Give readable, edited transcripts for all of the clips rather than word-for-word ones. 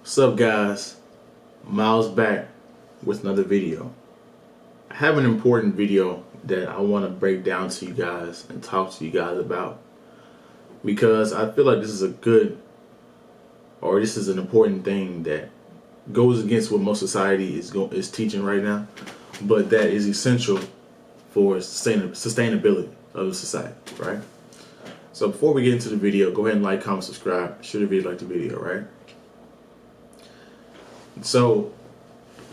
What's up, guys? Miles back with another video. I have an important video that I want to break down to you guys and talk to you guys about, because I feel like this is this is an important thing that goes against what most society is teaching right now, but that is essential for sustainability of the society, right? So before we get into the video, go ahead and like, comment, subscribe, share the video, like the video, right? So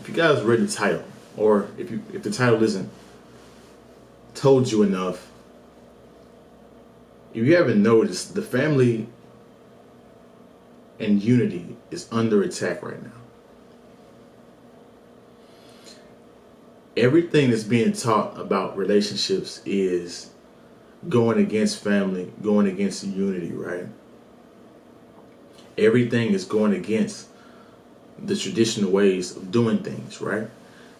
if you guys read the title, or if the title isn't told you enough, if you haven't noticed, the family and unity is under attack right now. Everything that's being taught about relationships is going against family, going against unity, right? Everything is going against the traditional ways of doing things, right?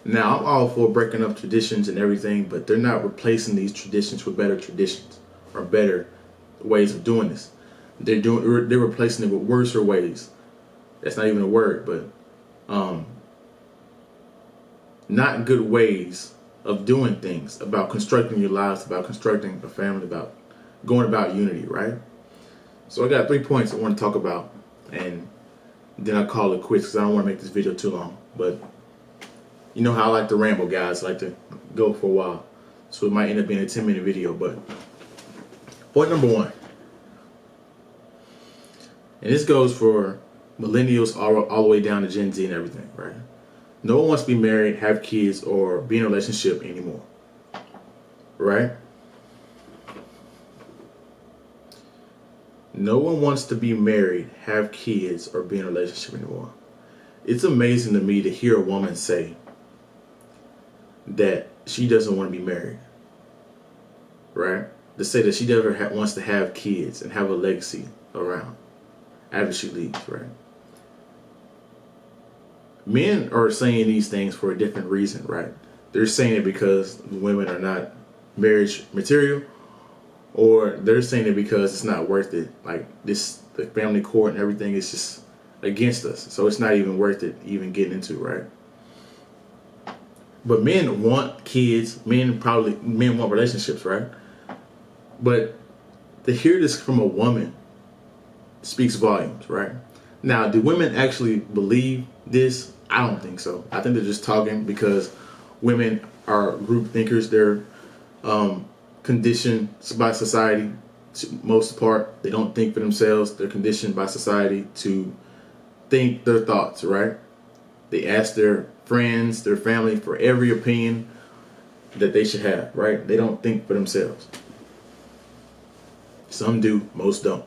Now, I'm all for breaking up traditions and everything, but they're not replacing these traditions with better traditions or better ways of doing this. They're replacing it with worse ways. That's not even a word, but not good ways of doing things, about constructing your lives, about constructing a family, about going about unity, right? So I got 3 points I want to talk about, and then I call it quits because I don't want to make this video too long. But you know how I like to ramble, guys. I like to go for a while, so it might end up being a 10-minute video. But point number 1, and this goes for millennials all the way down to Gen Z and everything, right? No one wants to be married, have kids, or be in a relationship anymore, right? No one wants to be married, have kids, or be in a relationship anymore. It's amazing to me to hear a woman say that she doesn't want to be married, right? To say that she never wants to have kids and have a legacy around after she leaves, right? Men are saying these things for a different reason, right? They're saying it because women are not marriage material, or they're saying it because it's not worth it. Like the family court and everything is just against us, so it's not even worth it even getting into, right? But men want kids, men want relationships, right? But to hear this from a woman speaks volumes, right? Now, do women actually believe this? I don't think so. I think they're just talking because women are group thinkers. They're conditioned by society to most part. They don't think for themselves. They're conditioned by society to think their thoughts, right? They ask their friends, their family for every opinion that they should have, right? They don't think for themselves. Some do, most don't.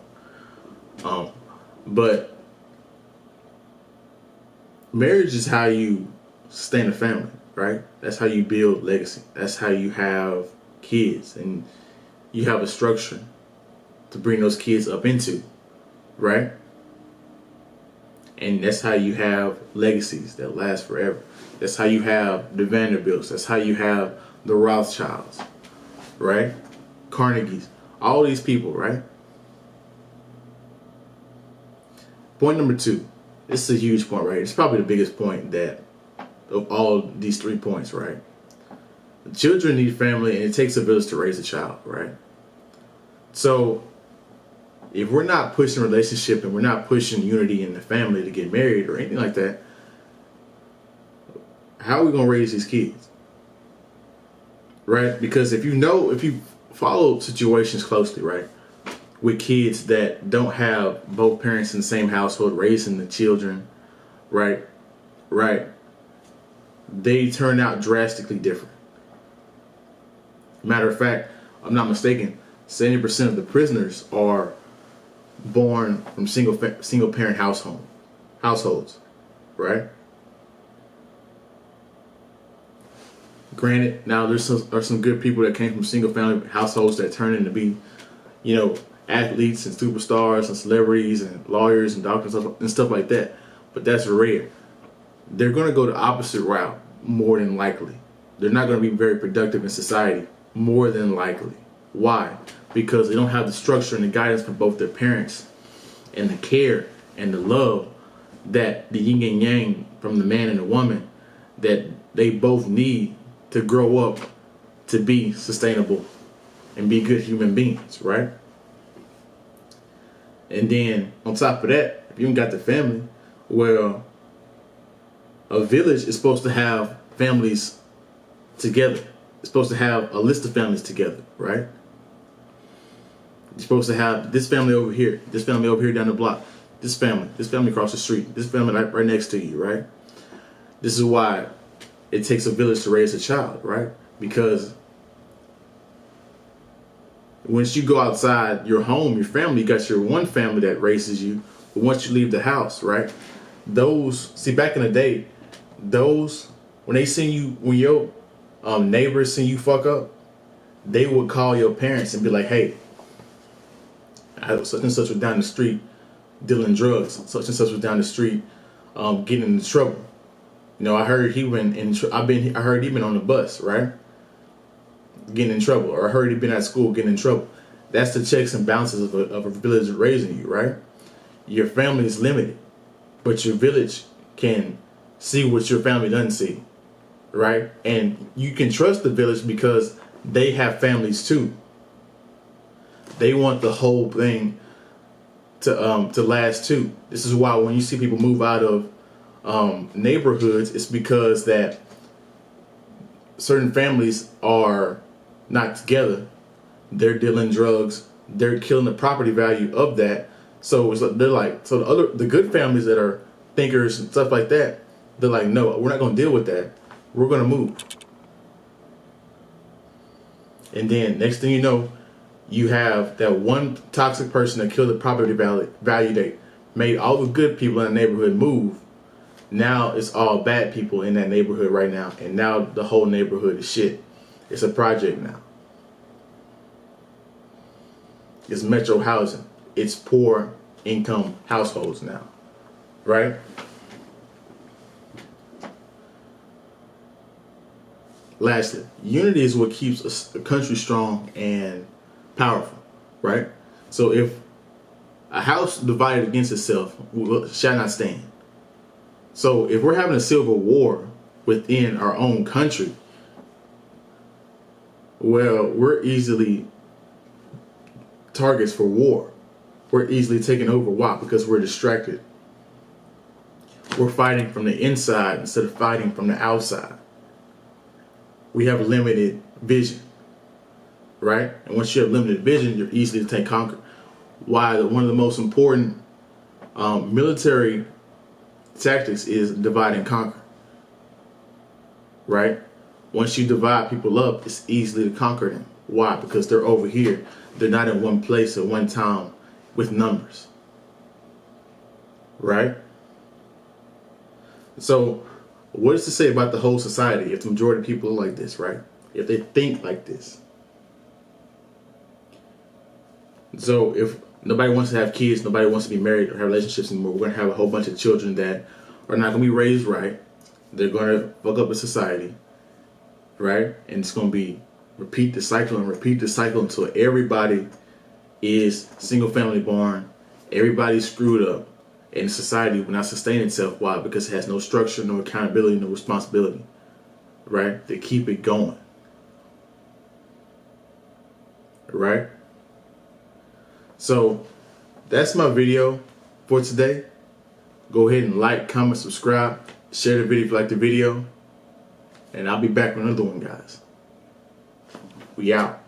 But marriage is how you sustain a family, right? That's how you build legacy. That's how you have kids, and you have a structure to bring those kids up into, right? And that's how you have legacies that last forever. That's how you have the Vanderbilts. That's how you have the Rothschilds, right? Carnegies, all these people, right? Point number 2. This is a huge point, right? It's probably the biggest point of all these 3 points, right? Children need family, and it takes a village to raise a child, right? So if we're not pushing relationship and we're not pushing unity in the family to get married or anything like that, how are we going to raise these kids, right? Because if you follow situations closely, right, with kids that don't have both parents in the same household raising the children, right, they turn out drastically different. Matter of fact, I'm not mistaken, 70% of the prisoners are born from single parent households, right? Granted, now are some good people that came from single family households that turn into be, athletes and superstars and celebrities and lawyers and doctors and stuff like that. But that's rare. They're going to go the opposite route more than likely. They're not going to be very productive in society more than likely. Why? Because they don't have the structure and the guidance from both their parents and the care and the love that the yin and yang from the man and the woman that they both need to grow up to be sustainable and be good human beings, right? And then on top of that, if you ain't got the family, well, a village is supposed to have families together. It's supposed to have a list of families together, right? You're supposed to have this family over here, this family over here down the block, this family across the street, this family right next to you, right? This is why it takes a village to raise a child, right? Because once you go outside your home, your family, you got your one family that raises you. But once you leave the house, right? Back in the day, when they seen you, when your neighbors seen you fuck up, they would call your parents and be like, hey, such and such was down the street dealing drugs. Such and such was down the street getting into trouble. You know, I heard he went in. I heard he been on the bus, right? Getting in trouble, or I heard he been at school getting in trouble. That's the checks and balances of a village raising you, right? Your family is limited, but your village can see what your family doesn't see, right? And you can trust the village because they have families too. They want the whole thing to last too. This is why when you see people move out of neighborhoods, it's because that certain families are not together. They're dealing drugs. They're killing the property value of that. So the good families that are thinkers and stuff like that, they're like, no, we're not going to deal with that. We're going to move. And then next thing you know, you have that one toxic person that killed the property value that made all the good people in the neighborhood move. Now it's all bad people in that neighborhood right now. And now the whole neighborhood is shit. It's a project now. It's metro housing. It's poor income households now. Right? Lastly, unity is what keeps a country strong and powerful. Right? So if a house divided against itself shall not stand. So if we're having a civil war within our own country, well, we're easily targets for war. We're easily taken over. Why? Because we're distracted. We're fighting from the inside instead of fighting from the outside. We have limited vision, right? And once you have limited vision, you're easily to conquer. Why? One of the most important military tactics is divide and conquer, right? Once you divide people up, it's easily to conquer them. Why? Because they're over here. They're not in one place at one time with numbers, right? So what is to say about the whole society if the majority of people are like this, right? If they think like this. So if nobody wants to have kids, nobody wants to be married or have relationships anymore, we're going to have a whole bunch of children that are not going to be raised right. They're going to fuck up a society, right? And it's going to be repeat the cycle until everybody is single family born, everybody's screwed up, and society will not sustain itself. Why? Because it has no structure, no accountability, no responsibility, right? To keep it going, right? So that's my video for today. Go ahead and like, comment, subscribe, share the video if you like the video, and I'll be back with another one, guys. We out.